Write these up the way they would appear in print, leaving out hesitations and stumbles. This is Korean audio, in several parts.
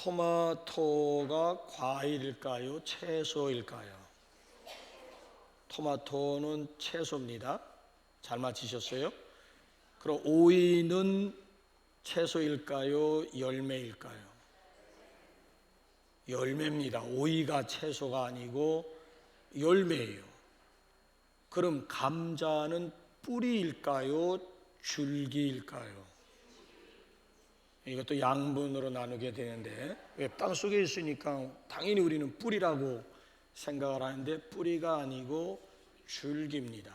토마토가 과일일까요? 채소일까요? 토마토는 채소입니다. 잘 맞히셨어요? 그럼 오이는 채소일까요? 열매일까요? 열매입니다. 오이가 채소가 아니고 열매예요. 그럼 감자는 뿌리일까요? 줄기일까요? 이것도 양분으로 나누게 되는데, 왜 땅속에 있으니까 당연히 우리는 뿌리라고 생각을 하는데 뿌리가 아니고 줄기입니다.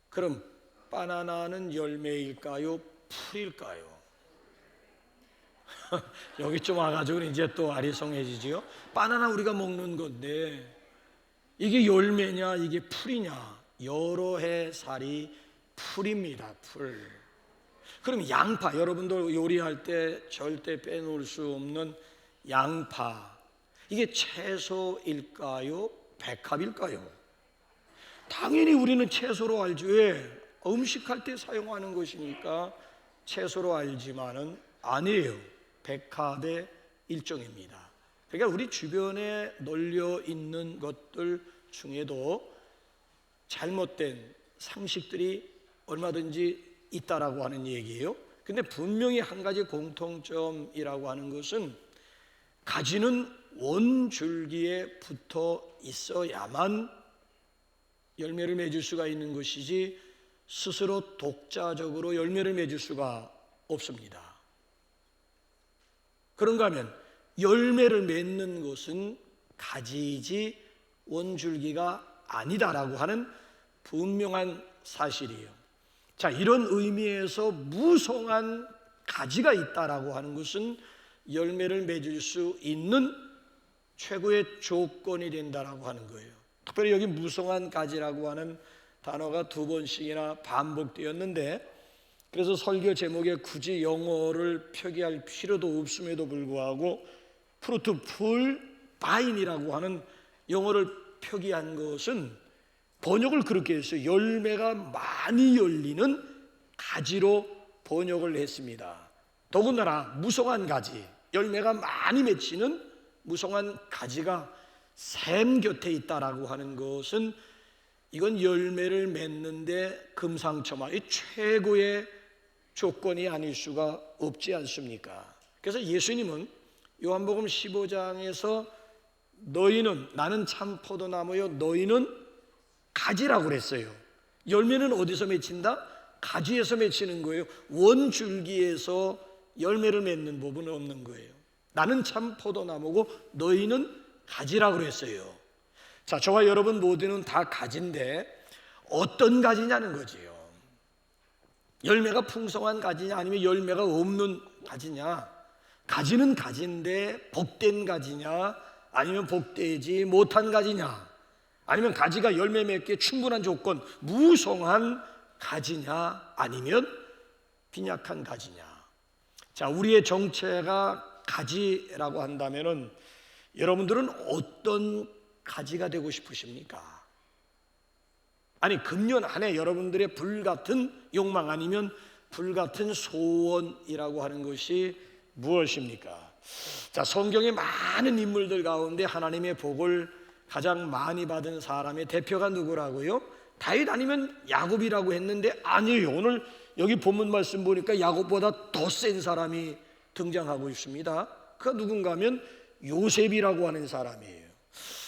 그럼 바나나는 열매일까요? 풀일까요? 여기쯤 와가지고 이제 또 아리송해지지요. 바나나 우리가 먹는 건데 이게 열매냐 이게 풀이냐? 여러 해 살이 풀입니다. 풀. 그럼 양파, 여러분들 요리할 때 절대 빼놓을 수 없는 양파, 이게 채소일까요? 백합일까요? 당연히 우리는 채소로 알죠. 왜? 음식할 때 사용하는 것이니까 채소로 알지만은 아니에요. 백합의 일종입니다. 그러니까 우리 주변에 널려 있는 것들 중에도 잘못된 상식들이 얼마든지 있다라고 하는 얘기예요. 근데 분명히 한 가지 공통점이라고 하는 것은 가지는 원줄기에 붙어 있어야만 열매를 맺을 수가 있는 것이지 스스로 독자적으로 열매를 맺을 수가 없습니다. 그런가 하면 열매를 맺는 것은 가지이지 원줄기가 아니다라고 하는 분명한 사실이에요. 자, 이런 의미에서 무성한 가지가 있다라고 하는 것은 열매를 맺을 수 있는 최고의 조건이 된다라고 하는 거예요. 특별히 여기 무성한 가지라고 하는 단어가 2번씩이나 반복되었는데, 그래서 설교 제목에 굳이 영어를 표기할 필요도 없음에도 불구하고 fruitful vine이라고 하는 영어를 표기한 것은 번역을 그렇게 했어요. 열매가 많이 열리는 가지로 번역을 했습니다. 더군다나 무성한 가지, 열매가 많이 맺히는 무성한 가지가 샘 곁에 있다라고 하는 것은 이건 열매를 맺는데 금상첨화의 최고의 조건이 아닐 수가 없지 않습니까? 그래서 예수님은 요한복음 15장에서 너희는, 나는 참 포도나무요 너희는 가지라고 그랬어요. 열매는 어디서 맺힌다? 가지에서 맺히는 거예요. 원줄기에서 열매를 맺는 법은 없는 거예요. 나는 참 포도나무고 너희는 가지라고 그랬어요. 자, 저와 여러분 모두는 다 가지인데 어떤 가지냐는 거지요. 열매가 풍성한 가지냐 아니면 열매가 없는 가지냐. 가지는 가지인데 복된 가지냐 아니면 복되지 못한 가지냐, 아니면 가지가 열매 맺기에 충분한 조건 무성한 가지냐 아니면 빈약한 가지냐. 자, 우리의 정체가 가지라고 한다면은 여러분들은 어떤 가지가 되고 싶으십니까? 아니, 금년 한 해 여러분들의 불같은 욕망 아니면 불같은 소원이라고 하는 것이 무엇입니까? 자, 성경의 많은 인물들 가운데 하나님의 복을 가장 많이 받은 사람의 대표가 누구라고요? 다윗 아니면 야곱이라고 했는데 아니에요. 오늘 여기 본문 말씀 보니까 야곱보다 더 센 사람이 등장하고 있습니다. 그가 누군가 하면 요셉이라고 하는 사람이에요.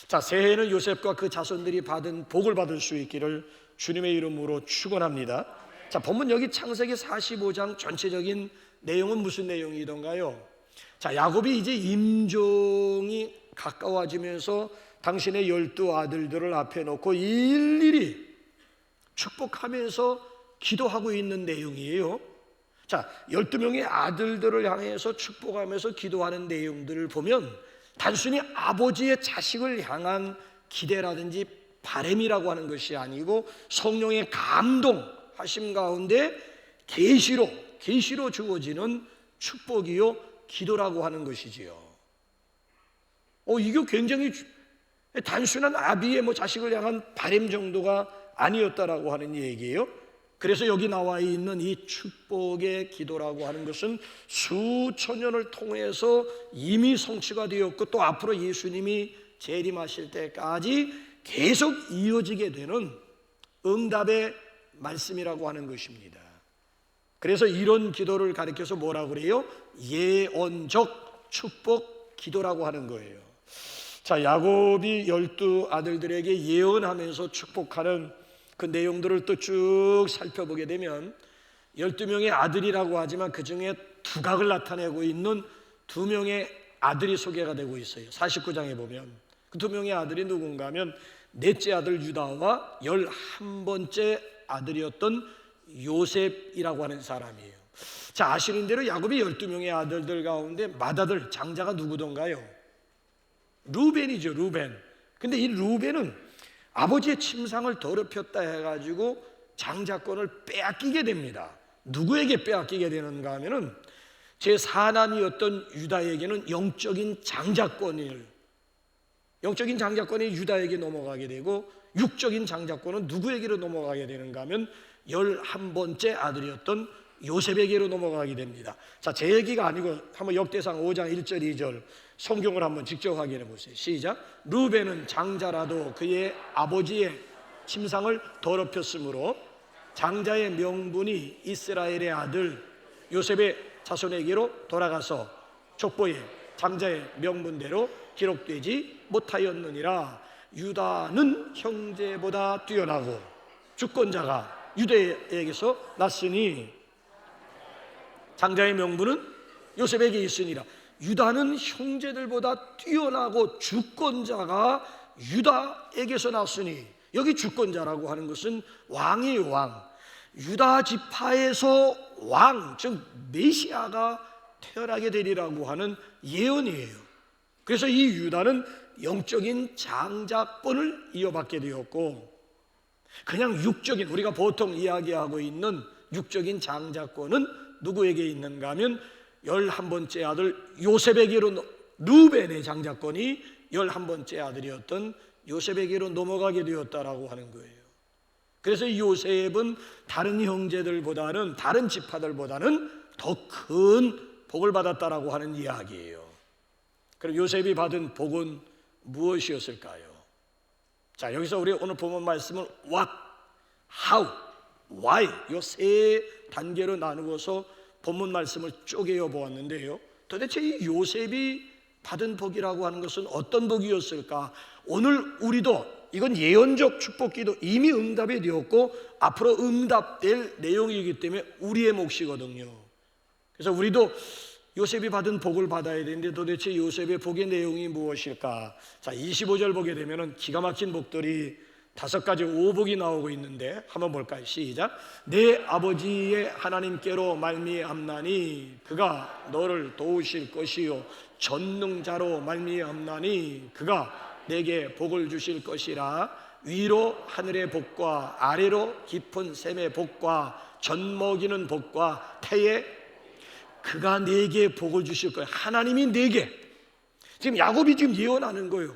자, 새해에는 요셉과 그 자손들이 받은 복을 받을 수 있기를 주님의 이름으로 축원합니다. 자, 본문 여기 창세기 45장 전체적인 내용은 무슨 내용이던가요? 자, 야곱이 이제 임종이 가까워지면서 당신의 12 아들들을 앞에 놓고 일일이 축복하면서 기도하고 있는 내용이에요. 자, 12명의 아들들을 향해서 축복하면서 기도하는 내용들을 보면 단순히 아버지의 자식을 향한 기대라든지 바램이라고 하는 것이 아니고 성령의 감동하심 가운데 계시로 주어지는 축복이요 기도라고 하는 것이지요. 이게 굉장히 단순한 아비의 자식을 향한 바램 정도가 아니었다라고 하는 얘기예요. 그래서 여기 나와 있는 이 축복의 기도라고 하는 것은 수천 년을 통해서 이미 성취가 되었고 또 앞으로 예수님이 재림하실 때까지 계속 이어지게 되는 응답의 말씀이라고 하는 것입니다. 그래서 이런 기도를 가리켜서 뭐라고 그래요? 예언적 축복 기도라고 하는 거예요. 자, 야곱이 12 아들들에게 예언하면서 축복하는 그 내용들을 또 쭉 살펴보게 되면 12명의 아들이라고 하지만 그 중에 두각을 나타내고 있는 2명의 아들이 소개가 되고 있어요. 49장에 보면 그 2명의 아들이 누군가 하면 넷째 아들 유다와 11번째 아들이었던 요셉이라고 하는 사람이에요. 자, 아시는 대로 야곱이 12명의 아들들 가운데 맏아들 장자가 누구던가요? 루벤이죠. 루벤. 근데 이 루벤은 아버지의 침상을 더럽혔다 해가지고 장자권을 빼앗기게 됩니다. 누구에게 빼앗기게 되는가 하면은 제 사남이었던 유다에게는 영적인 장자권이 유다에게 넘어가게 되고 육적인 장자권은 누구에게로 넘어가게 되는가 하면 11번째 아들이었던 요셉에게로 넘어가게 됩니다. 자, 제 얘기가 아니고 한번 역대상 5장 1절 2절 성경을 한번 직접 확인해 보세요. 시작. 루벤은 장자라도 그의 아버지의 침상을 더럽혔으므로 장자의 명분이 이스라엘의 아들 요셉의 자손에게로 돌아가서 족보에 장자의 명분대로 기록되지 못하였느니라. 유다는 형제보다 뛰어나고 주권자가 유대에게서 났으니 장자의 명분은 요셉에게 있으니라. 유다는 형제들보다 뛰어나고 주권자가 유다에게서 났으니, 여기 주권자라고 하는 것은 왕이에요. 왕. 유다 지파에서 왕, 즉 메시아가 태어나게 되리라고 하는 예언이에요. 그래서 이 유다는 영적인 장자권을 이어받게 되었고, 그냥 육적인, 우리가 보통 이야기하고 있는 육적인 장자권은 누구에게 있는가 하면 11번째 아들 요셉에게로, 루벤의 장자권이 11번째 아들이었던 요셉에게로 넘어가게 되었다라고 하는 거예요. 그래서 이 요셉은 다른 형제들보다는, 다른 지파들보다는 더 큰 복을 받았다라고 하는 이야기예요. 그럼 요셉이 받은 복은 무엇이었을까요? 자, 여기서 우리 오늘 본문 말씀은 what, how, why 이 세 단계로 나누어서 본문 말씀을 쪼개어 보았는데요. 도대체 이 요셉이 받은 복이라고 하는 것은 어떤 복이었을까? 오늘 우리도, 이건 예언적 축복기도 이미 응답이 되었고 앞으로 응답될 내용이기 때문에 우리의 몫이거든요. 그래서 우리도 요셉이 받은 복을 받아야 되는데 도대체 요셉의 복의 내용이 무엇일까? 자, 25절 보게 되면 기가 막힌 복들이 5가지 오복이 나오고 있는데 한번 볼까요? 시작. 내 아버지의 하나님께로 말미암나니 그가 너를 도우실 것이요 전능자로 말미암나니 그가 내게 복을 주실 것이라. 위로 하늘의 복과 아래로 깊은 샘의 복과 젖먹이는 복과 태의, 그가 내게 복을 주실 거예요. 하나님이 내게, 지금 야곱이 지금 예언하는 거예요.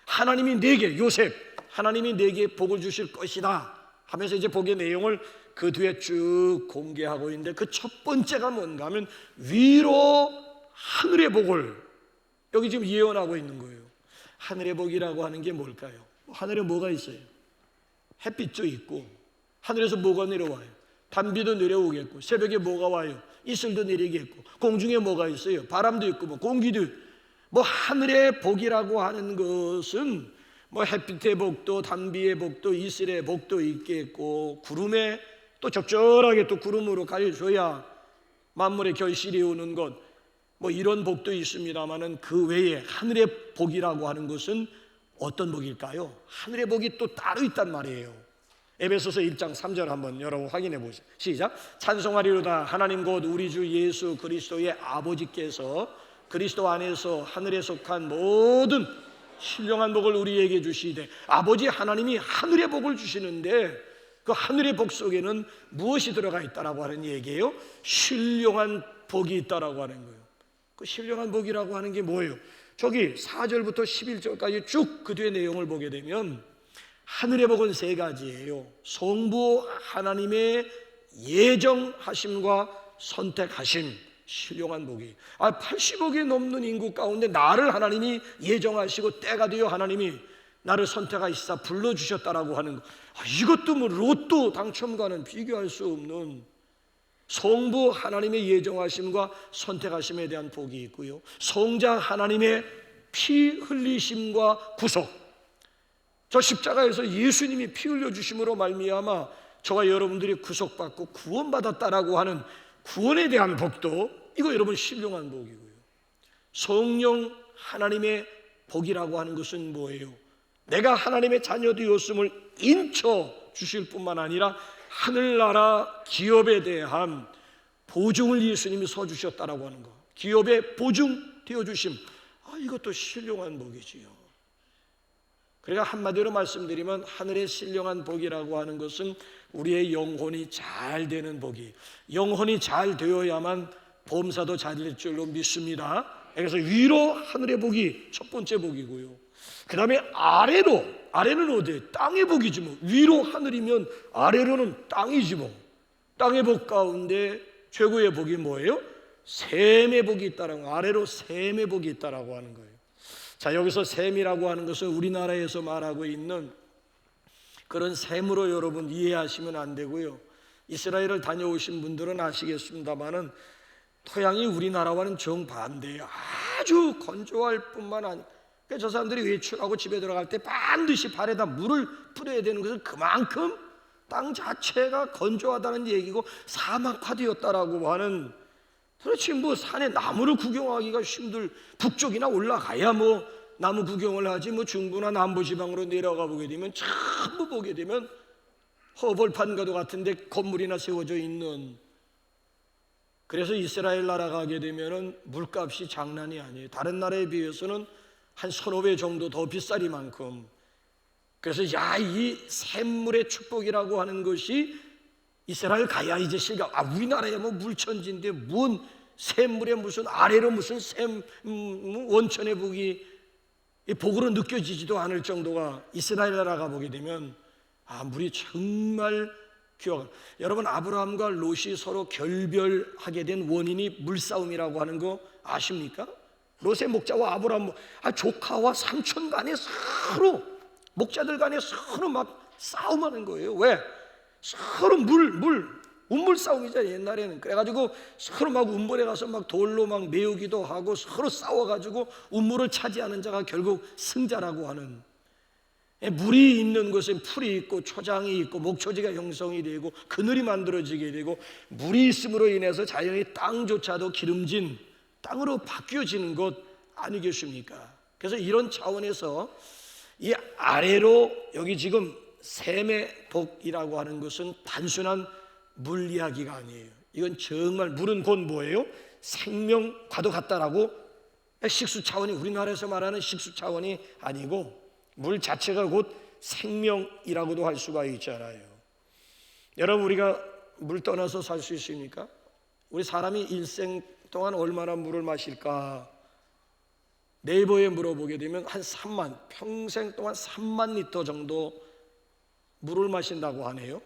하나님이 내게, 요셉, 하나님이 내게 복을 주실 것이다 하면서 이제 복의 내용을 그 뒤에 쭉 공개하고 있는데, 그 첫 번째가 뭔가 하면 위로 하늘의 복을 여기 지금 예언하고 있는 거예요. 하늘의 복이라고 하는 게 뭘까요? 하늘에 뭐가 있어요? 햇빛도 있고, 하늘에서 뭐가 내려와요? 단비도 내려오겠고, 새벽에 뭐가 와요? 이슬도 내리겠고, 공중에 뭐가 있어요? 바람도 있고, 뭐 공기도 있고. 뭐 하늘의 복이라고 하는 것은 뭐 햇빛의 복도, 단비의 복도, 이슬의 복도 있겠고, 구름에 또 적절하게 또 구름으로 가려줘야 만물의 결실이 오는 것, 뭐 이런 복도 있습니다만은 그 외에 하늘의 복이라고 하는 것은 어떤 복일까요? 하늘의 복이 또 따로 있단 말이에요. 에베소서 1장 3절 한번 여러분 확인해 보세요. 시작. 찬송하리로다 하나님 곧 우리 주 예수 그리스도의 아버지께서 그리스도 안에서 하늘에 속한 모든 신령한 복을 우리에게 주시되, 아버지 하나님이 하늘의 복을 주시는데 그 하늘의 복 속에는 무엇이 들어가 있다라고 하는 얘기예요? 신령한 복이 있다라고 하는 거예요. 그 신령한 복이라고 하는 게 뭐예요? 저기 4절부터 11절까지 쭉 그 뒤에 내용을 보게 되면 하늘의 복은 3가지예요. 성부 하나님의 예정하심과 선택하심, 신령한 복이. 80억이 넘는 인구 가운데 나를 하나님이 예정하시고 때가 되어 하나님이 나를 선택하시사 불러주셨다라고 하는 것, 이것도 뭐 로또 당첨과는 비교할 수 없는 성부 하나님의 예정하심과 선택하심에 대한 복이 있고요, 성자 하나님의 피 흘리심과 구속, 저 십자가에서 예수님이 피 흘려주심으로 말미암아 저와 여러분들이 구속받고 구원받았다라고 하는 구원에 대한 복도, 이거 여러분 신령한 복이고요, 성령 하나님의 복이라고 하는 것은 뭐예요? 내가 하나님의 자녀 되었음을 인쳐 주실 뿐만 아니라 하늘나라 기업에 대한 보증을 예수님이 서주셨다라고 하는 것, 기업의 보증 되어주심, 이것도 신령한 복이지요. 그러니까 한마디로 말씀드리면 하늘의 신령한 복이라고 하는 것은 우리의 영혼이 잘 되는 복이, 영혼이 잘 되어야만 범사도 잘 될 줄로 믿습니다. 그래서 위로 하늘의 복이 첫 번째 복이고요, 그 다음에 아래는 어디에? 땅의 복이지 뭐. 위로 하늘이면 아래로는 땅이지 뭐. 땅의 복 가운데 최고의 복이 뭐예요? 셈의 복이 있다라고, 아래로 셈의 복이 있다라고 하는 거예요. 자, 여기서 셈이라고 하는 것은 우리나라에서 말하고 있는 그런 셈으로 여러분 이해하시면 안 되고요, 이스라엘을 다녀오신 분들은 아시겠습니다만은 토양이 우리나라와는 정반대예요. 아주 건조할 뿐만 아니라, 저 사람들이 외출하고 집에 들어갈 때 반드시 발에다 물을 뿌려야 되는 것은 그만큼 땅 자체가 건조하다는 얘기고 사막화되었다라고 하는, 그렇지 뭐 산에 나무를 구경하기가 힘들, 북쪽이나 올라가야 뭐 나무 구경을 하지, 뭐 중부나 남부지방으로 내려가 보게 되면 전부 보게 되면 허벌판과도 같은데 건물이나 세워져 있는. 그래서 이스라엘 나라 가게 되면은 물값이 장난이 아니에요. 다른 나라에 비해서는 한 1,5배 정도 더 비싸리만큼. 그래서 이 샘물의 축복이라고 하는 것이 이스라엘 가야 이제 실감, 우리나라야 뭐 물천지인데 뭔 샘물에 무슨 아래로 무슨 원천의 복이 복으로 느껴지지도 않을 정도가, 이스라엘 나라 가보게 되면 물이 정말 귀하고. 여러분, 아브라함과 롯이 서로 결별하게 된 원인이 물싸움이라고 하는 거 아십니까? 롯의 목자와 아브라함, 조카와 삼촌 간에 서로, 목자들 간에 서로 막 싸움하는 거예요. 왜? 서로 운물 싸움이잖아요, 옛날에는. 그래가지고 서로 막 운물에 가서 막 돌로 막 메우기도 하고 서로 싸워가지고 운물을 차지하는 자가 결국 승자라고 하는. 물이 있는 곳에 풀이 있고 초장이 있고 목초지가 형성이 되고 그늘이 만들어지게 되고, 물이 있음으로 인해서 자연의 땅조차도 기름진 땅으로 바뀌어지는 것 아니겠습니까? 그래서 이런 차원에서 이 아래로, 여기 지금 셈의 복이라고 하는 것은 단순한 물 이야기가 아니에요. 이건 정말 물은 곧 뭐예요? 생명과도 같다라고, 식수 차원이, 우리나라에서 말하는 식수 차원이 아니고 물 자체가 곧 생명이라고도 할 수가 있잖아요. 여러분, 우리가 물 떠나서 살 수 있습니까? 우리 사람이 일생 동안 얼마나 물을 마실까? 네이버에 물어보게 되면 한 3만, 평생 동안 3만 리터 정도 물을 마신다고 하네요.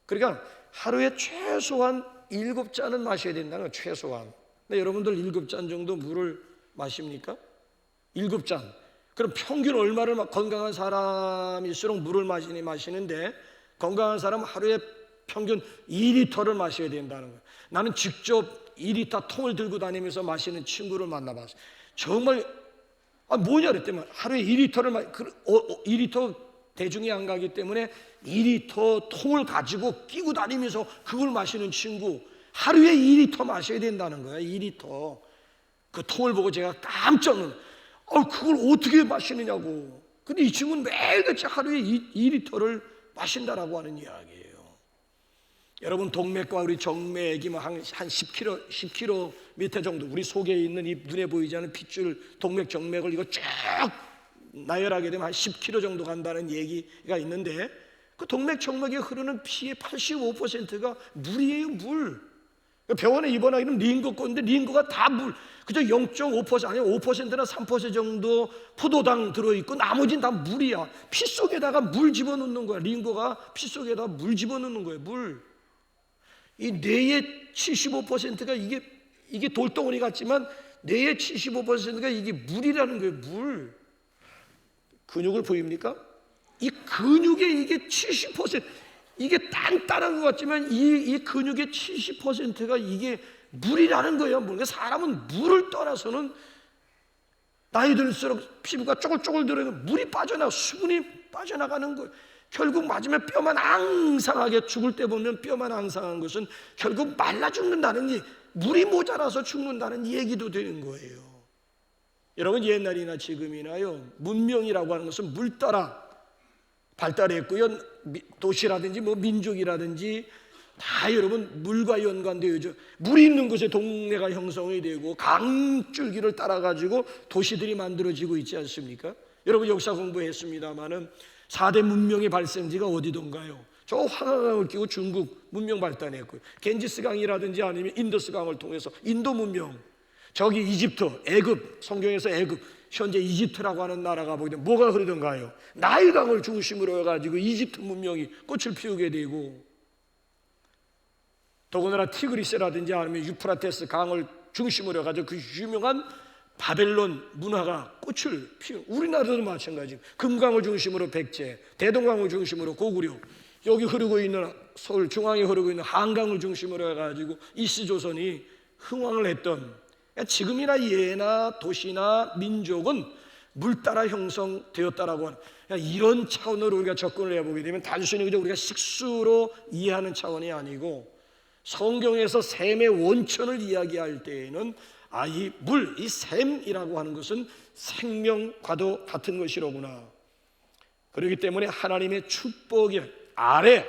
그러니까 하루에 최소한 7잔은 마셔야 된다는 거예요, 최소한. 근데 여러분들 7잔 정도 물을 마십니까? 7잔. 그럼 평균 얼마를, 건강한 사람일수록 물을 마시는데 건강한 사람은 하루에 평균 2리터를 마셔야 된다는 거예요. 나는 직접 2리터 통을 들고 다니면서 마시는 친구를 만나봤어요. 정말 뭐냐 그랬더니 하루에 2리터를 2리터 대중이 안 가기 때문에 2리터 통을 가지고 끼고 다니면서 그걸 마시는 친구, 하루에 2리터 마셔야 된다는 거야. 2리터. 그 통을 보고 제가 깜짝 놀랐어요. 그걸 어떻게 마시느냐고. 근데 이 친구는 매일같이 하루에 2리터를 마신다라고 하는 이야기예요. 여러분, 동맥과 우리 정맥이 한 10km 정도, 우리 속에 있는 이 눈에 보이지 않는 핏줄, 동맥, 정맥을 이거 쭉 나열하게 되면 한 10km 정도 간다는 얘기가 있는데, 그 동맥, 정맥에 흐르는 피의 85%가 물이에요, 물. 병원에 입원하기는 링거 건데 링거가 다 물. 그저 0.5% 아니면 5%나 3% 정도 포도당 들어있고 나머지는 다 물이야. 피 속에다가 물 집어넣는 거야. 링거가 피 속에다가 물 집어넣는 거예요, 물. 이 뇌의 75%가 이게 돌덩어리 같지만 뇌의 75%가 이게 물이라는 거예요. 물. 근육을 보입니까? 이 근육의 이게 70%, 이게 단단한 것 같지만 이 근육의 70%가 이게 물이라는 거예요. 그러니까 사람은 물을 떠나서는 나이 들수록 피부가 쪼글쪼글 들어가면 물이 빠져나가, 수분이 빠져나가는 거예요. 결국 맞으면 뼈만 앙상하게, 죽을 때 보면 뼈만 앙상한 것은 결국 말라 죽는다는, 물이 모자라서 죽는다는 얘기도 되는 거예요. 여러분, 옛날이나 지금이나요, 문명이라고 하는 것은 물 따라 발달했고요. 도시라든지 민족이라든지 다 여러분 물과 연관되어 있죠. 물이 있는 곳에 동네가 형성이 되고 강줄기를 따라 가지고 도시들이 만들어지고 있지 않습니까? 여러분 역사 공부했습니다마는 4대 문명의 발생지가 어디던가요? 저 황하강을 끼고 중국 문명 발달했고요. 겐지스강이라든지 아니면 인더스강을 통해서 인도 문명, 저기 이집트, 애굽, 성경에서 애굽, 현재 이집트라고 하는 나라가 보게 되면 뭐가 흐르던가요? 나일강을 중심으로 해가지고 이집트 문명이 꽃을 피우게 되고, 더군다나 티그리스라든지 아니면 유프라테스 강을 중심으로 해가지고 그 유명한 바벨론 문화가 꽃을 피우. 우리나라도 마찬가지. 금강을 중심으로 백제, 대동강을 중심으로 고구려, 여기 흐르고 있는 서울 중앙에 흐르고 있는 한강을 중심으로 해가지고 이스조선이 흥왕을 했던, 지금이나 예나 도시나 민족은 물 따라 형성되었다라고 하는 이런 차원으로 우리가 접근을 해보게 되면 단순히 그저 우리가 식수로 이해하는 차원이 아니고, 성경에서 샘의 원천을 이야기할 때에는 이 물, 이 샘이라고 하는 것은 생명과도 같은 것이로구나. 그렇기 때문에 하나님의 축복이 아래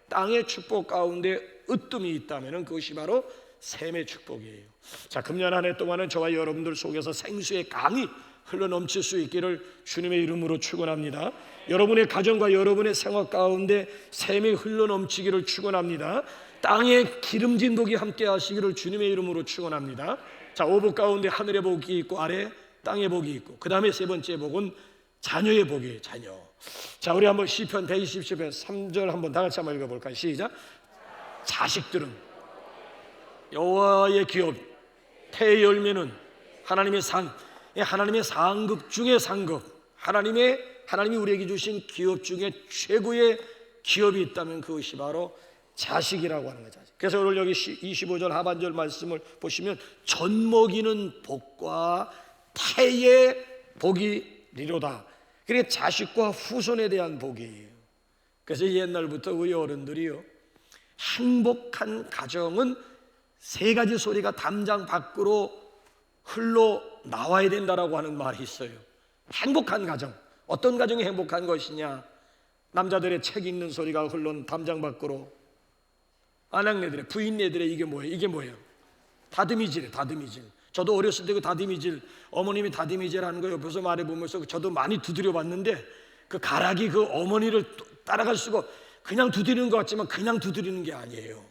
땅의 축복 가운데 으뜸이 있다면 그것이 바로 샘의 축복이에요. 자, 금년 한 해 동안은 저와 여러분들 속에서 생수의 강이 흘러넘칠 수 있기를 주님의 이름으로 축원합니다. 여러분의 가정과 여러분의 생활 가운데 샘이 흘러넘치기를 축원합니다. 땅에 기름진 복이 함께 하시기를 주님의 이름으로 축원합니다. 자, 오복 가운데 하늘의 복이 있고 아래 땅의 복이 있고, 그 다음에 세 번째 복은 자녀의 복이에요. 자녀. 자, 우리 한번 시편 127편 3절 한번 다 같이 한번 읽어볼까요? 시작. 자식들은 여호와의 기업, 태의 열매는 하나님의 하나님의 상급 중에 상급, 하나님이 우리에게 주신 기업 중에 최고의 기업이 있다면 그것이 바로 자식이라고 하는 거죠. 그래서 오늘 여기 25절 하반절 말씀을 보시면 젖먹이는 복과 태의 복이리로다. 그게 자식과 후손에 대한 복이에요. 그래서 옛날부터 우리 어른들이요, 행복한 가정은 세 가지 소리가 담장 밖으로 흘러 나와야 된다라고 하는 말이 있어요. 행복한 가정, 어떤 가정이 행복한 것이냐? 남자들의 책 읽는 소리가 흘러 담장 밖으로, 아낙네들의, 부인네들의 이게 뭐예요? 다듬이질. 저도 어렸을 때 그 다듬이질, 어머님이 다듬이질 하는 거 옆에서 말해보면서 저도 많이 두드려 봤는데, 그 가락이 그 어머니를 따라갈 수가, 그냥 두드리는 것 같지만 그냥 두드리는 게 아니에요.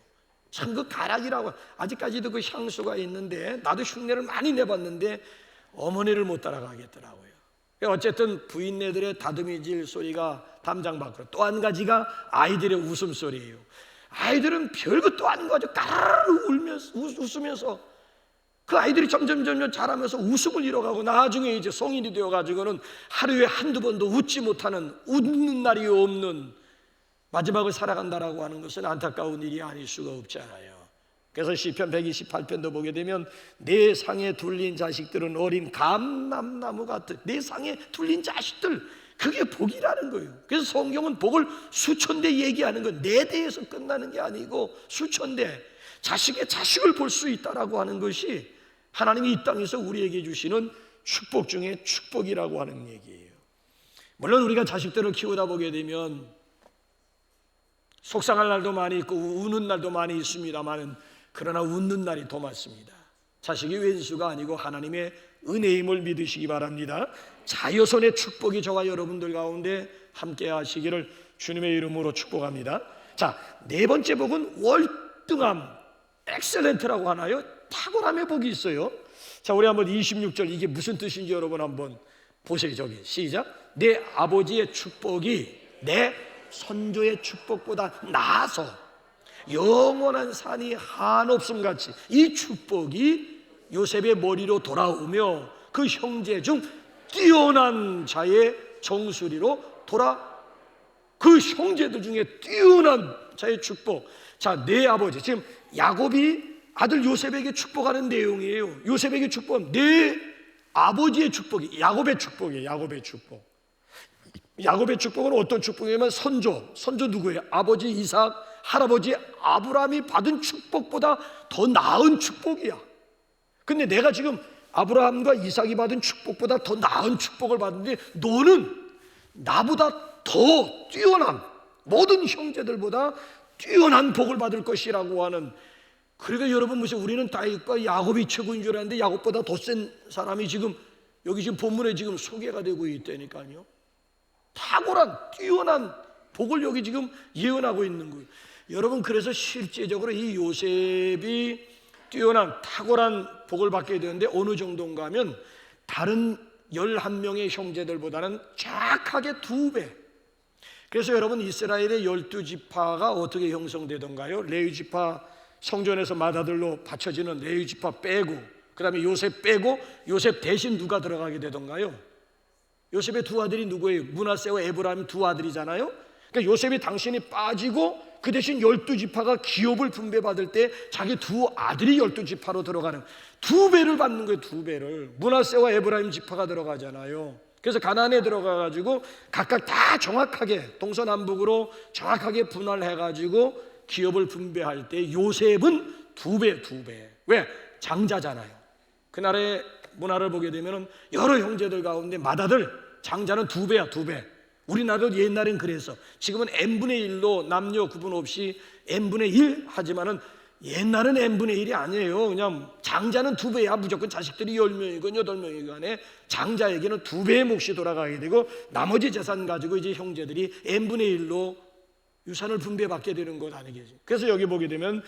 참 그 가락이라고, 아직까지도 그 향수가 있는데, 나도 흉내를 많이 내봤는데 어머니를 못 따라가겠더라고요. 어쨌든 부인네들의 다듬이질 소리가 담장 밖으로, 또 한 가지가 아이들의 웃음소리예요. 아이들은 별것도 아닌 거죠. 까르르 울면서, 웃으면서 그 아이들이 점점 자라면서 웃음을 잃어가고 나중에 이제 성인이 되어가지고는 하루에 한두 번도 웃지 못하는, 웃는 날이 없는 마지막을 살아간다라고 하는 것은 안타까운 일이 아닐 수가 없잖아요. 그래서 시편 128편도 보게 되면 내 상에 둘린 자식들은 어린 감람나무 같은, 내 상에 둘린 자식들, 그게 복이라는 거예요. 그래서 성경은 복을 수천 대 얘기하는 건 내 대에서 끝나는 게 아니고 수천 대, 자식의 자식을 볼 수 있다라고 하는 것이 하나님이 이 땅에서 우리에게 주시는 축복 중에 축복이라고 하는 얘기예요. 물론 우리가 자식들을 키우다 보게 되면 속상할 날도 많이 있고 우는 날도 많이 있습니다만, 그러나 웃는 날이 더 많습니다. 자식이 왼수가 아니고 하나님의 은혜임을 믿으시기 바랍니다. 자여손의 축복이 저와 여러분들 가운데 함께 하시기를 주님의 이름으로 축복합니다. 자, 네 번째 복은 월등함, 엑셀런트라고 하나요? 탁월함의 복이 있어요. 자, 우리 한번 26절, 이게 무슨 뜻인지 여러분 한번 보세요. 저기 시작. 내 아버지의 축복이 내 선조의 축복보다 나아서 영원한 산이 한없음 같이 이 축복이 요셉의 머리로 돌아오며 그 형제 중 뛰어난 자의 정수리로 그 형제들 중에 뛰어난 자의 축복. 자, 내 아버지, 지금 야곱이 아들 요셉에게 축복하는 내용이에요. 요셉에게 축복은 내 아버지의 축복이 야곱의 축복이에요. 야곱의 축복. 야곱의 축복은 어떤 축복이냐면 선조 누구예요? 아버지 이삭, 할아버지 아브라함이 받은 축복보다 더 나은 축복이야. 근데 내가 지금 아브라함과 이삭이 받은 축복보다 더 나은 축복을 받는데 너는 나보다 더 뛰어난, 모든 형제들보다 뛰어난 복을 받을 것이라고 하는. 그러니까 여러분, 무슨 우리는 다윗과 야곱이 최고인 줄 알았는데 야곱보다 더 센 사람이 지금 여기 지금 본문에 지금 소개가 되고 있다니까요. 탁월한 뛰어난 복을 여기 지금 예언하고 있는 거예요. 여러분, 그래서 실제적으로 이 요셉이 뛰어난 탁월한 복을 받게 되는데 어느 정도인가 하면 다른 11명의 형제들보다는 정확하게 2배. 그래서 여러분, 이스라엘의 12지파가 어떻게 형성되던가요? 레위지파, 성전에서 맏아들로 바쳐지는 레위지파 빼고, 그 다음에 요셉 빼고 요셉 대신 누가 들어가게 되던가요? 요셉의 2 아들이 누구예요? 므낫세와 에브라임 2 아들이잖아요. 그러니까 요셉이 당신이 빠지고 그 대신 12지파가 기업을 분배받을 때 자기 2 아들이 12지파로 들어가는 2배를 받는 거예요. 2배를. 므낫세와 에브라임 지파가 들어가잖아요. 그래서 가나안에 들어가가지고 각각 다 정확하게 동서남북으로 정확하게 분할해가지고 기업을 분배할 때 요셉은 2배. 왜? 장자잖아요. 그날의 문화를 보게 되면 여러 형제들 가운데 맏아들 장자는 2배야. 2배. 우리나라도 옛날엔 그래서, 지금은 n분의 1로 남녀 구분 없이 n분의 1 하지만은 옛날은 n분의 1이 아니에요. 그냥 장자는 2배야. 무조건 자식들이 10명이건 8명이건 간에 장자에게는 2배의 몫이 돌아가게 되고 나머지 재산 가지고 이제 형제들이 n분의 1로 유산을 분배받게 되는 것 아니겠죠. 그래서 여기 보게 되면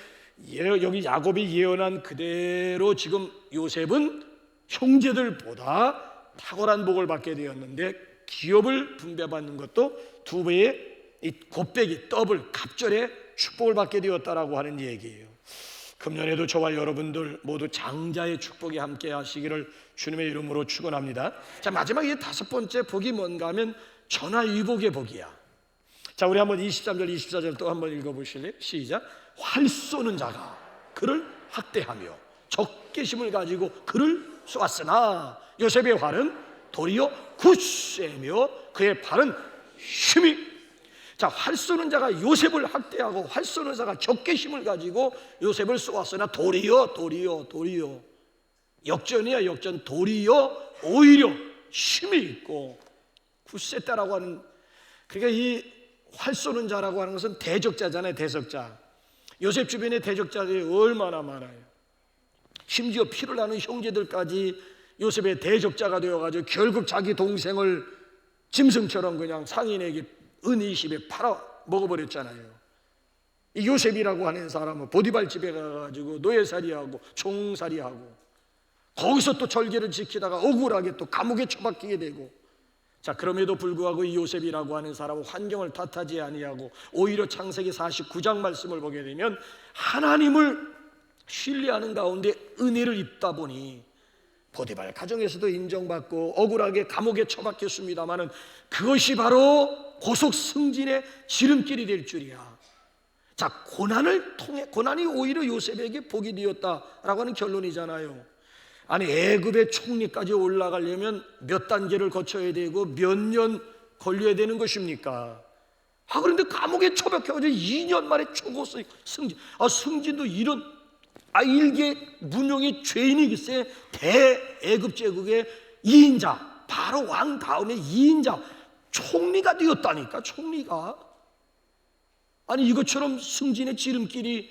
여기 야곱이 예언한 그대로 지금 요셉은 형제들보다 탁월한 복을 받게 되었는데 기업을 분배받는 것도 2배의 이 곱빼기 더블 갑절의 축복을 받게 되었다라고 하는 얘기예요. 금년에도 저와 여러분들 모두 장자의 축복이 함께 하시기를 주님의 이름으로 축원합니다. 자, 마지막 이 5번째 복이 뭔가 하면 전화위복의 복이야. 자, 우리 한번 23절 24절 또 한번 읽어보실래요? 시작. 활 쏘는 자가 그를 학대하며 적개심을 가지고 그를 쏘았으나 요셉의 활은 도리어 굳세며 그의 팔은 힘이. 자, 활 쏘는 자가 요셉을 학대하고 활 쏘는 자가 적개심을 가지고 요셉을 쏘았으나 도리어 역전이야. 역전. 도리어 오히려 힘이 있고 굳셌다라고 하는. 그러니까 이 활 쏘는 자라고 하는 것은 대적자잖아요. 대적자. 요셉 주변에 대적자들이 얼마나 많아요. 심지어 피를 나는 형제들까지 요셉의 대적자가 되어가지고 결국 자기 동생을 짐승처럼 그냥 상인에게 은이십에 팔아 먹어버렸잖아요. 이 요셉이라고 하는 사람은 보디발 집에 가가지고 노예살이하고 총살이하고 거기서 또 절개를 지키다가 억울하게 또 감옥에 처박히게 되고. 자, 그럼에도 불구하고 이 요셉이라고 하는 사람은 환경을 탓하지 아니하고 오히려 창세기 49장 말씀을 보게 되면 하나님을 신뢰하는 가운데 은혜를 입다 보니 보디발 가정에서도 인정받고 억울하게 감옥에 처박혔습니다마는 그것이 바로 고속 승진의 지름길이 될 줄이야. 자, 고난이 오히려 요셉에게 복이 되었다라고 하는 결론이잖아요. 아니, 애굽의 총리까지 올라가려면 몇 단계를 거쳐야 되고 몇 년 걸려야 되는 것입니까? 그런데 감옥에 처박혀가지고 2년 만에 초고 승진. 승진도 이런 일개 무명의 죄인이 글쎄 대애굽 제국의 2인자, 바로 왕 다음에 2인자 총리가 되었다니까. 총리가. 아니, 이것처럼 승진의 지름길이.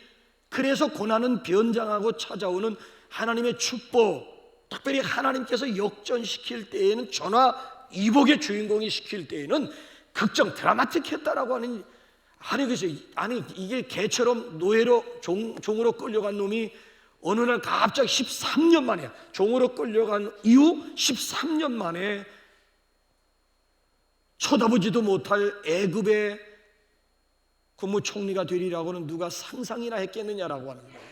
그래서 고난은 변장하고 찾아오는 하나님의 축복, 특별히 하나님께서 역전시킬 때에는 전화위복의 주인공이 시킬 때에는 극정 드라마틱했다라고 하는. 그래서 이게 개처럼 노예로 종으로 끌려간 놈이 어느 날 갑자기 13년 만에 종으로 끌려간 이후 13년 만에 쳐다보지도 못할 애굽의 국무총리가 되리라고는 누가 상상이나 했겠느냐라고 하는 거예요.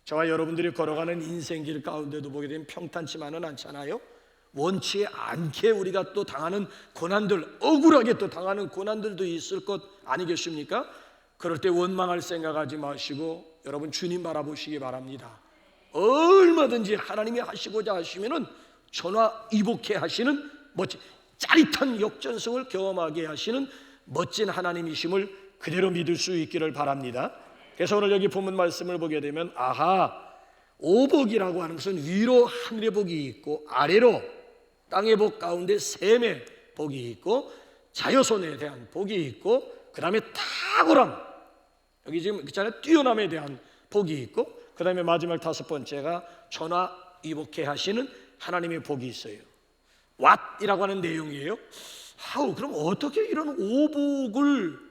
저와 여러분들이 걸어가는 인생길 가운데도 보게 되면 평탄치만은 않잖아요. 원치 않게 우리가 또 당하는 고난들, 억울하게 또 당하는 고난들도 있을 것 아니겠습니까? 그럴 때 원망할 생각하지 마시고 여러분 주님 바라보시기 바랍니다. 얼마든지 하나님이 하시고자 하시면은 전화위복해 하시는 멋진 짜릿한 역전승을 경험하게 하시는 멋진 하나님이심을 그대로 믿을 수 있기를 바랍니다. 그래서 오늘 여기 본문 말씀을 보게 되면 오복이라고 하는 것은 위로 하늘의 복이 있고 아래로 땅의 복 가운데 셈의 복이 있고 자여손에 대한 복이 있고 그 다음에 탁월함, 여기 지금 있잖아요, 뛰어남에 대한 복이 있고 그 다음에 마지막 다섯 번째가 전화위복해 하시는 하나님의 복이 있어요. 왓이라고 하는 내용이에요. 그럼 어떻게 이런 오복을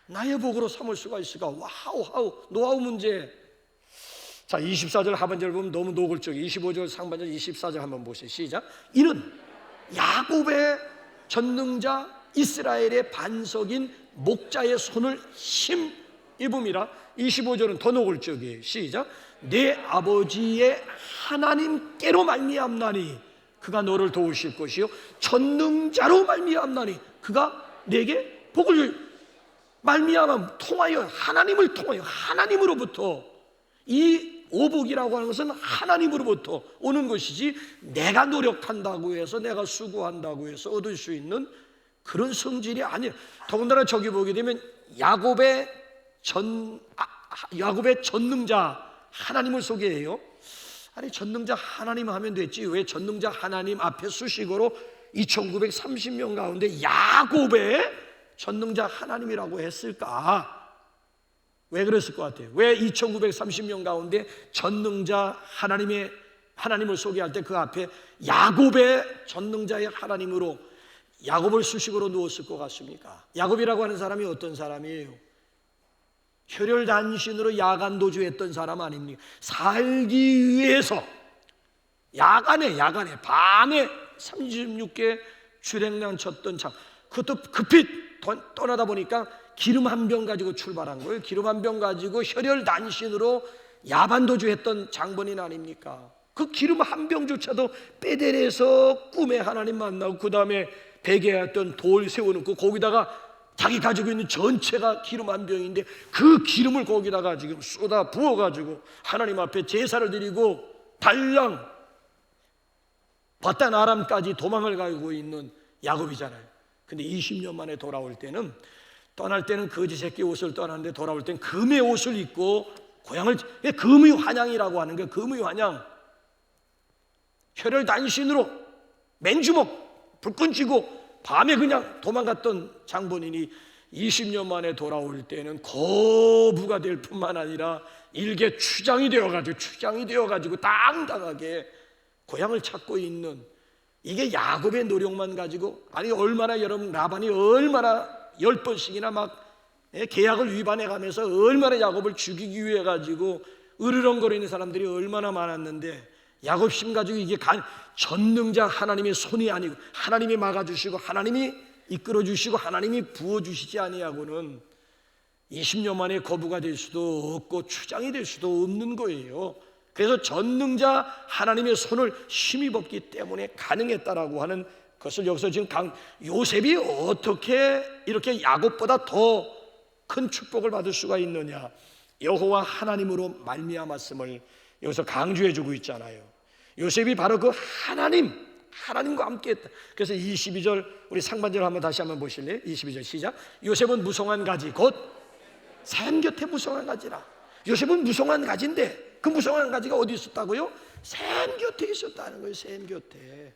나의 복으로 삼을 수가 있을까? 노하우 문제. 자, 24절 하반절 보면 너무 노골적. 25절 상반절 24절 한번 보세요. 시작. 이는 야곱의 전능자 이스라엘의 반석인 목자의 손을 힘입음이라. 25절은 더 노골적이에요. 시작. 내 아버지의 하나님께로 말미암나니 그가 너를 도우실 것이요 전능자로 말미암나니 그가 내게 복을 말미암아 통하여 하나님을 통하여 하나님으로부터, 이 오복이라고 하는 것은 하나님으로부터 오는 것이지 내가 노력한다고 해서 내가 수고한다고 해서 얻을 수 있는 그런 성질이 아니에요. 더군다나 저기 보게 되면 야곱의 전능자 하나님을 소개해요. 아니 전능자 하나님 하면 됐지 왜 전능자 하나님 앞에 수식어로 2930명 가운데 야곱의 전능자 하나님이라고 했을까? 왜 그랬을 것 같아요? 왜 2930명 가운데 전능자 하나님을 소개할 때 그 앞에 야곱의 전능자의 하나님으로 야곱을 수식어로 놓았을 것 같습니까? 야곱이라고 하는 사람이 어떤 사람이에요? 혈혈단신으로 야간 도주했던 사람 아닙니까? 살기 위해서 야간에 밤에 36개 주랭랑 쳤던 참, 그것도 급히 떠나다 보니까 기름 한 병 가지고 출발한 거예요. 기름 한 병 가지고 혈혈단신으로 야반 도주했던 장본인 아닙니까? 그 기름 한 병조차도 빼내려서 꿈에 하나님 만나고 그 다음에 베개했던 돌 세워놓고 거기다가 자기 가지고 있는 전체가 기름 한 병인데 그 기름을 거기다가 지금 쏟아 부어가지고 하나님 앞에 제사를 드리고 달랑 바단 아람까지 도망을 가고 있는 야곱이잖아요. 근데 20년 만에 돌아올 때는, 떠날 때는 거지 새끼 옷을 떠났는데 돌아올 때는 금의 옷을 입고 고향을, 금의 환양이라고 하는 거예요. 금의 환양. 혈혈단신으로 맨주먹 불끈 쥐고 밤에 그냥 도망갔던 장본인이 20년 만에 돌아올 때는 거부가 될 뿐만 아니라 일개 추장이 되어가지고 당당하게 고향을 찾고 있는, 이게 야곱의 노력만 가지고, 아니 얼마나 여러분 라반이 얼마나 10번씩이나 막 계약을 위반해 가면서 얼마나 야곱을 죽이기 위해 가지고 으르렁거리는 사람들이 얼마나 많았는데 야곱 심 가지고 이게 전능자 하나님의 손이 아니고 하나님이 막아주시고 하나님이 이끌어주시고 하나님이 부어주시지 아니하고는 20년 만에 거부가 될 수도 없고 추장이 될 수도 없는 거예요. 그래서 전능자 하나님의 손을 힘입었기 때문에 가능했다라고 하는 것을 여기서 지금 요셉이 어떻게 이렇게 야곱보다 더 큰 축복을 받을 수가 있느냐, 여호와 하나님으로 말미암았음을 여기서 강조해 주고 있잖아요. 요셉이 바로 그 하나님과 함께 했다. 그래서 22절 우리 상반절 다시 한번 보실래요? 22절 시작. 요셉은 무성한 가지 곧 샘 곁에 무성한 가지라. 요셉은 무성한 가지인데 그 무성한 가지가 어디 있었다고요? 샘 곁에 있었다는 거예요. 샘 곁에.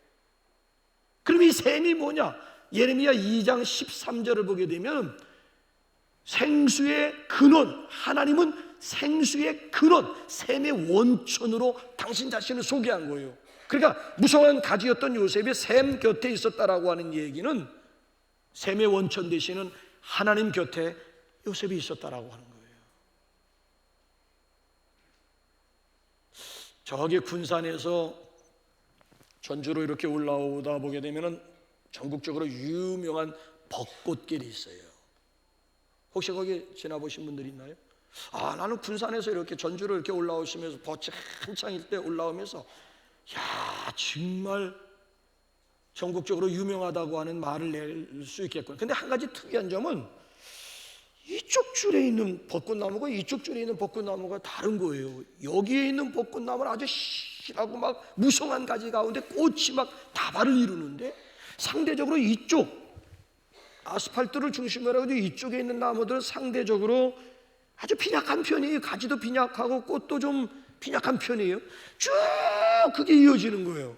그럼 이 샘이 뭐냐? 예레미야 2장 13절을 보게 되면 생수의 근원, 하나님은 생수의 근원, 샘의 원천으로 당신 자신을 소개한 거예요. 그러니까 무성한 가지였던 요셉이 샘 곁에 있었다라고 하는 얘기는 샘의 원천 되시는 하나님 곁에 요셉이 있었다라고 하는 거예요. 저기 군산에서 전주로 이렇게 올라오다 보게 되면 전국적으로 유명한 벚꽃길이 있어요. 혹시 거기 지나보신 분들 있나요? 아, 나는 군산에서 이렇게 전주를 이렇게 올라오시면서 벚꽃 한창일 때 올라오면서 야, 정말 전국적으로 유명하다고 하는 말을 낼 수 있겠군. 근데 한 가지 특이한 점은 이쪽 줄에 있는 벚꽃나무가 이쪽 줄에 있는 벚꽃나무가 다른 거예요. 여기에 있는 벚꽃나무는 아주 실하고 막 무성한 가지 가운데 꽃이 막 다발을 이루는데, 상대적으로 이쪽 아스팔트를 중심으로 해서 이쪽에 있는 나무들은 상대적으로 아주 빈약한 편이에요. 가지도 빈약하고 꽃도 좀 빈약한 편이에요. 쭉 그게 이어지는 거예요.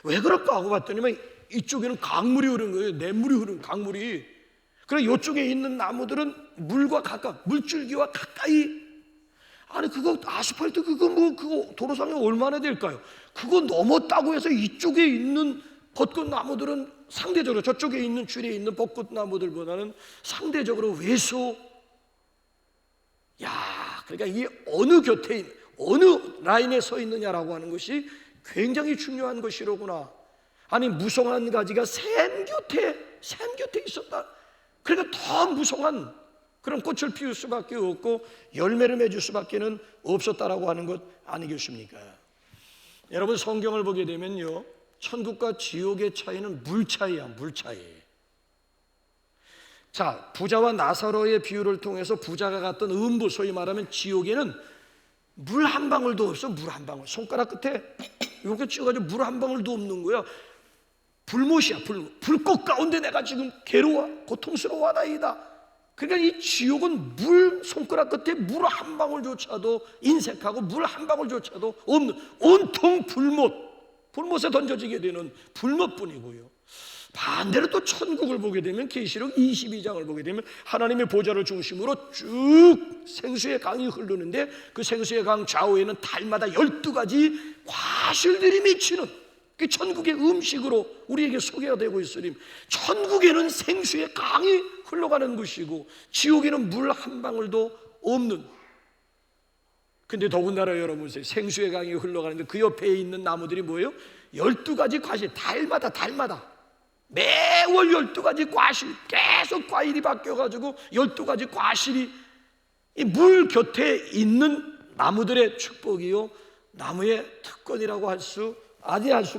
왜 그럴까 하고 봤더니 이쪽에는 강물이 흐르는 거예요. 냇물이 흐르는 강물이. 그래서 이쪽에 있는 나무들은 물과 가까, 물줄기와 가까이. 아니 그거 아스팔트 그거 도로상에 얼마나 될까요? 그거 넘었다고 해서 이쪽에 있는 벚꽃나무들은 상대적으로 저쪽에 있는 줄에 있는 벚꽃나무들보다는 상대적으로 왜소. 야, 그러니까 이게 어느 곁에 어느 라인에 서 있느냐라고 하는 것이 굉장히 중요한 것이로구나. 아니 무성한 가지가 샘 곁에 있었다. 그러니까 더 무성한 그런 꽃을 피울 수밖에 없고 열매를 맺을 수밖에는 없었다라고 하는 것 아니겠습니까? 여러분, 성경을 보게 되면요, 천국과 지옥의 차이는 물 차이야, 물 차이. 자, 부자와 나사로의 비유를 통해서 부자가 갔던 음부, 소위 말하면 지옥에는 물 한 방울도 없어. 물 한 방울. 손가락 끝에 이렇게 찍어가지고 물 한 방울도 없는 거야. 불못이야, 불못. 불꽃 가운데 내가 지금 괴로워, 고통스러워하나이다. 그러니까 이 지옥은 물, 손가락 끝에 물 한 방울조차도 인색하고 물 한 방울조차도 없는 온통 불못에 던져지게 되는 불못뿐이고요. 반대로 또 천국을 보게 되면 계시록 22장을 보게 되면 하나님의 보좌를 중심으로 쭉 생수의 강이 흐르는데, 그 생수의 강 좌우에는 달마다 12가지 과실들이 맺히는, 그 천국의 음식으로 우리에게 소개가 되고 있으니, 천국에는 생수의 강이 흘러가는 것이고 지옥에는 물 한 방울도 없는. 근데 더군다나 여러분, 생수의 강이 흘러가는데 그 옆에 있는 나무들이 뭐예요? 12가지 과실, 달마다 매월 12가지 과실, 계속 과일이 바뀌어가지고 12가지 과실이 이 물 곁에 있는 나무들의 축복이요, 나무의 특권이라고 할 수가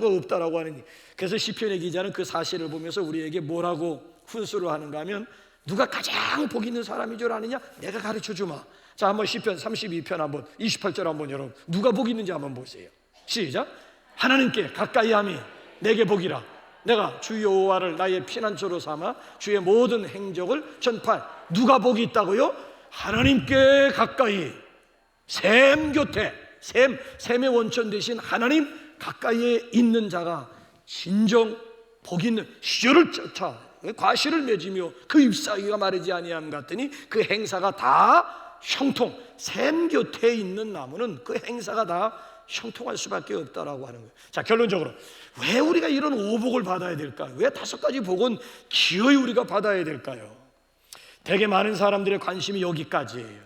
없다라고 하는. 그래서 시편의 기자는 그 사실을 보면서 우리에게 뭐라고 훈수를 하는가 하면, 누가 가장 복 있는 사람인 줄 아느냐? 내가 가르쳐 주마. 자, 한번 시편 32편 한번 28절 한번 여러분 누가 복 있는지 한번 보세요. 시작. 하나님께 가까이 함이 내게 복이라. 내가 주 여호와를 나의 피난처로 삼아 주의 모든 행적을 전파할. 누가 복이 있다고요? 하나님께 가까이, 샘 곁에, 샘의 원천 대신 하나님 가까이에 있는 자가 진정 복 있는. 시절을 쫓아 과실을 맺으며 그 잎사귀가 마르지 아니함 같으니 그 행사가 다 형통. 샘 곁에 있는 나무는 그 행사가 다 형통할 수밖에 없다라고 하는 거예요. 자, 결론적으로 왜 우리가 이런 오복을 받아야 될까요? 왜 5가지 복은 기어이 우리가 받아야 될까요? 되게 많은 사람들의 관심이 여기까지예요.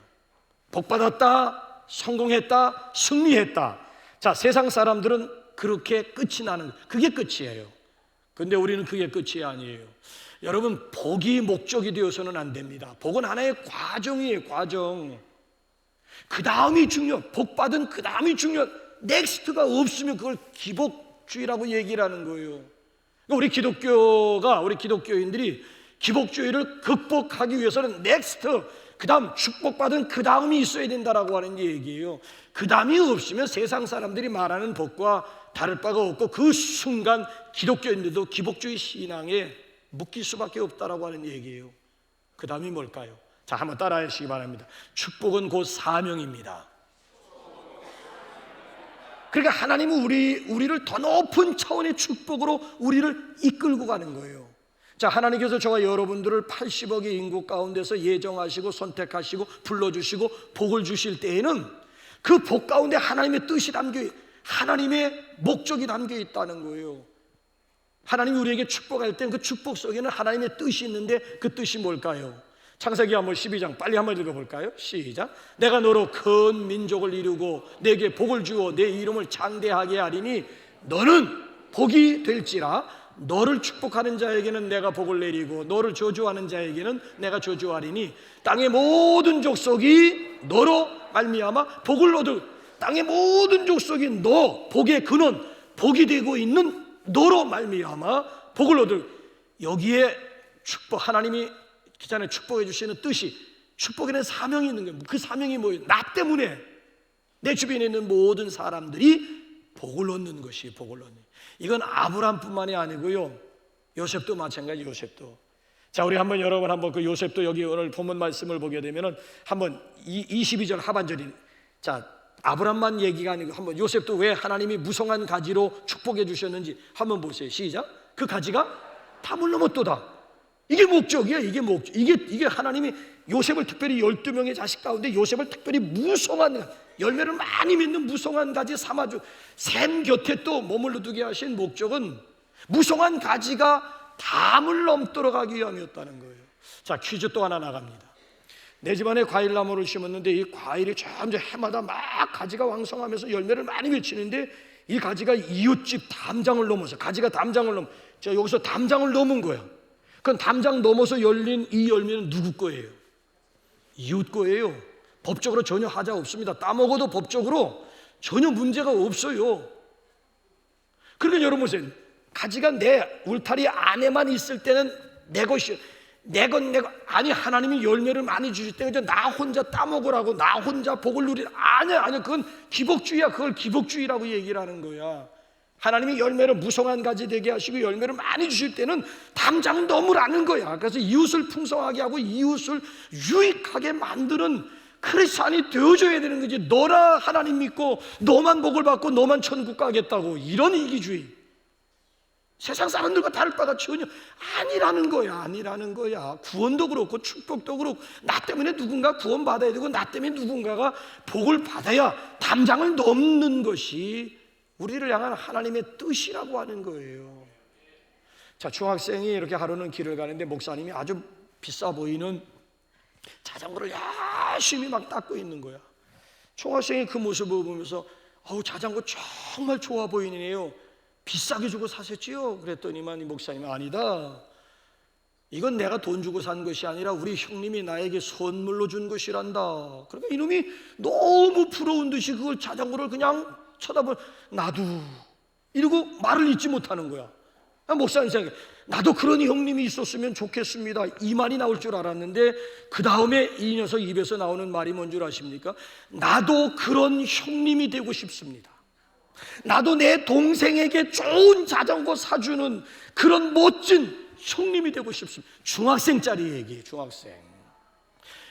복 받았다, 성공했다, 승리했다. 자, 세상 사람들은 그렇게 끝이 나는 거예요. 그게 끝이에요. 근데 우리는 그게 끝이 아니에요. 여러분, 복이 목적이 되어서는 안 됩니다. 복은 하나의 과정이에요, 과정. 그 다음이 복 받은 그 다음이 중요한. 넥스트가 없으면 그걸 기복주의라고 얘기를 하는 거예요. 그러니까 우리 기독교인들이 기복주의를 극복하기 위해서는 넥스트, 그 다음 축복받은 그 다음이 있어야 된다라고 하는 얘기예요. 그 다음이 없으면 세상 사람들이 말하는 복과 다를 바가 없고, 그 순간 기독교인들도 기복주의 신앙에 묶일 수밖에 없다라고 하는 얘기예요. 그 다음이 뭘까요? 자, 한번 따라해 주시기 바랍니다. 축복은 곧 사명입니다. 그러니까 하나님은 우리를 더 높은 차원의 축복으로 우리를 이끌고 가는 거예요. 자, 하나님께서 저와 여러분들을 80억의 인구 가운데서 예정하시고 선택하시고 불러주시고 복을 주실 때에는 그 복 가운데 하나님의 뜻이 하나님의 목적이 담겨 있다는 거예요. 하나님이 우리에게 축복할 때 그 축복 속에는 하나님의 뜻이 있는데, 그 뜻이 뭘까요? 창세기 한번 12장 빨리 한번 읽어볼까요? 시작. 내가 너로 큰 민족을 이루고 내게 복을 주어 내 이름을 장대하게 하리니 너는 복이 될지라. 너를 축복하는 자에게는 내가 복을 내리고 너를 저주하는 자에게는 내가 저주하리니 땅의 모든 족속이 너로 말미암아 복을 얻을. 땅의 모든 족속이 너, 복의 근원, 복이 되고 있는 너로 말미암아 복을 얻을. 여기에 축복, 하나님이 기자에 축복해 주시는 뜻이, 축복에는 사명이 있는 거예요. 그 사명이 뭐예요? 나 때문에 내 주변에 있는 모든 사람들이 복을 얻는 것이, 복을 얻는. 이건 아브라함뿐만이 아니고요, 요셉도 마찬가지. 요셉도. 자, 우리 한번 여러분 한번 그 요셉도 여기 오늘 본문 말씀을 보게 되면은 한번 22절 하반절이, 자, 아브라함만 얘기가 아니고 한번 요셉도 왜 하나님이 무성한 가지로 축복해 주셨는지 한번 보세요. 시작. 그 가지가 담을 넘었도다. 이게 목적이야. 이게 목적. 이게 하나님이 요셉을 특별히 12명의 자식 가운데 요셉을 특별히 무성한, 열매를 많이 맺는 무성한 가지 삼아주, 샘 곁에 또 머물러 두게 하신 목적은 무성한 가지가 담을 넘도록 하기 위함이었다는 거예요. 자, 퀴즈 또 하나 나갑니다. 내 집안에 과일나무를 심었는데 이 과일이 점점 해마다 막 가지가 왕성하면서 열매를 많이 맺히는데 이 가지가 이웃집 담장을 넘어서, 가지가 담장을 넘어, 자, 여기서 담장을 넘은 거야. 그건 담장 넘어서 열린 이 열매는 누구 거예요? 이웃 거예요. 법적으로 전혀 하자 없습니다. 따먹어도 법적으로 전혀 문제가 없어요. 그러니까 여러분 보세요. 가지가 내 울타리 안에만 있을 때는 내 것이요, 내 건. 아니, 하나님이 열매를 많이 주실 때 나 혼자 따먹으라고, 나 혼자 복을 누리라. 아니야. 그건 기복주의야. 그걸 기복주의라고 얘기를 하는 거야. 하나님이 열매를 무성한 가지 되게 하시고 열매를 많이 주실 때는 담장 넘으라는 거야. 그래서 이웃을 풍성하게 하고 이웃을 유익하게 만드는 크리스찬이 되어줘야 되는 거지. 너라 하나님 믿고 너만 복을 받고 너만 천국 가겠다고, 이런 이기주의, 세상 사람들과 다를 바가 전혀 아니라는 거야. 구원도 그렇고 축복도 그렇고, 나 때문에 누군가 구원받아야 되고 나 때문에 누군가가 복을 받아야 담장을 넘는 것이 우리를 향한 하나님의 뜻이라고 하는 거예요. 자, 중학생이 이렇게 하루는 길을 가는데 목사님이 아주 비싸 보이는 자전거를 열심히 막 닦고 있는 거야. 중학생이 그 모습을 보면서 자전거 정말 좋아 보이네요. 비싸게 주고 사셨지요? 그랬더니만 이 목사님은 아니다. 이건 내가 돈 주고 산 것이 아니라 우리 형님이 나에게 선물로 준 것이란다. 그러니까 이놈이 너무 부러운 듯이 그걸 자전거를 그냥 쳐다보면 나도, 이러고 말을 잇지 못하는 거야. 목사님 생각해, 나도 그런 형님이 있었으면 좋겠습니다. 이 말이 나올 줄 알았는데 그 다음에 이 녀석 입에서 나오는 말이 뭔 줄 아십니까? 나도 그런 형님이 되고 싶습니다. 나도 내 동생에게 좋은 자전거 사주는 그런 멋진 형님이 되고 싶습니다. 중학생짜리 얘기예요. 중학생.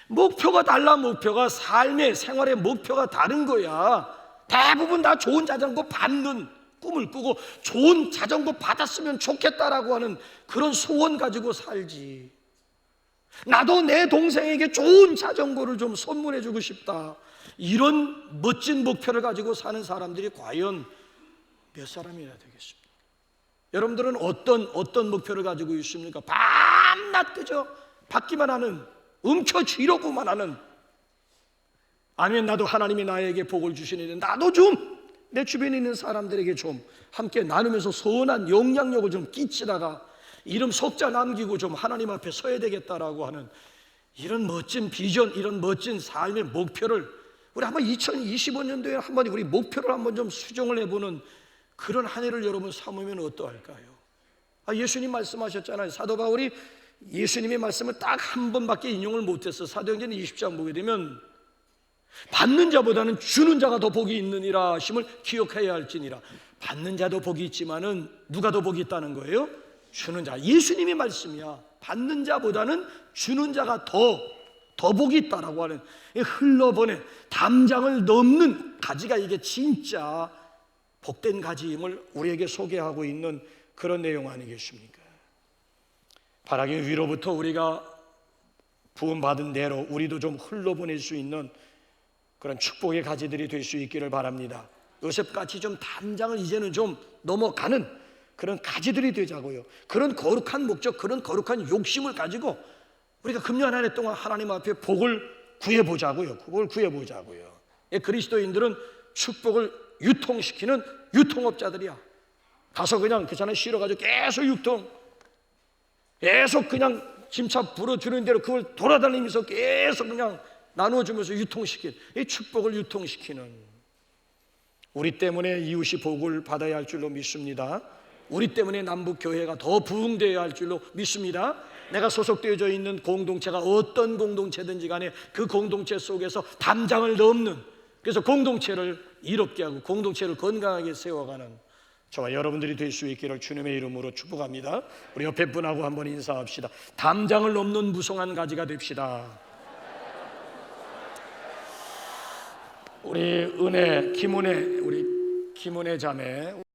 목표가 달라. 목표가, 삶의 생활의 목표가 다른 거야. 대부분 다 좋은 자전거 받는 꿈을 꾸고 좋은 자전거 받았으면 좋겠다라고 하는 그런 소원 가지고 살지. 나도 내 동생에게 좋은 자전거를 좀 선물해 주고 싶다, 이런 멋진 목표를 가지고 사는 사람들이 과연 몇 사람이나 되겠습니까? 여러분들은 어떤 목표를 가지고 있습니까? 밤낮 그저 받기만 하는, 움켜쥐려고만 하는, 아니면 나도 하나님이 나에게 복을 주시는데 나도 좀 내 주변에 있는 사람들에게 좀 함께 나누면서 선한 영향력을 좀 끼치다가 이름 석자 남기고 좀 하나님 앞에 서야 되겠다라고 하는 이런 멋진 비전, 이런 멋진 삶의 목표를 우리 한번 2025년도에 한번 우리 목표를 한번 좀 수정을 해보는 그런 한 해를 여러분 삼으면 어떠할까요? 예수님 말씀하셨잖아요. 사도 바울이 예수님의 말씀을 딱 한 번밖에 인용을 못해서 사도행전 20장 보게 되면 받는 자보다는 주는 자가 더 복이 있느니라 하심을 기억해야 할지니라. 받는 자도 복이 있지만은 누가 더 복이 있다는 거예요? 주는 자. 예수님의 말씀이야. 받는 자보다는 주는 자가 더 복이 있다라고 하는, 흘러보내 담장을 넘는 가지가 이게 진짜 복된 가지임을 우리에게 소개하고 있는 그런 내용 아니겠습니까? 바라기 위로부터 우리가 부음받은 대로 우리도 좀 흘러보낼 수 있는 그런 축복의 가지들이 될 수 있기를 바랍니다. 요셉같이 좀 담장을 이제는 좀 넘어가는 그런 가지들이 되자고요. 그런 거룩한 목적, 그런 거룩한 욕심을 가지고 우리가 금년 한 해 동안 하나님 앞에 복을 구해보자고요. 그걸 구해보자고요. 그리스도인들은 축복을 유통시키는 유통업자들이야. 가서 그냥 그 사람 실어가지고 계속 유통, 계속 그냥 짐차 불어주는 대로 그걸 돌아다니면서 계속 그냥 나눠주면서 유통시키는, 이 축복을 유통시키는, 우리 때문에 이웃이 복을 받아야 할 줄로 믿습니다. 우리 때문에 남북교회가 더 부흥되어야 할 줄로 믿습니다. 내가 소속되어져 있는 공동체가 어떤 공동체든지 간에 그 공동체 속에서 담장을 넘는, 그래서 공동체를 이롭게 하고 공동체를 건강하게 세워가는 저와 여러분들이 될 수 있기를 주님의 이름으로 축복합니다. 우리 옆에 분하고 한번 인사합시다. 담장을 넘는 무성한 가지가 됩시다. 우리 은혜, 우리 김은혜 자매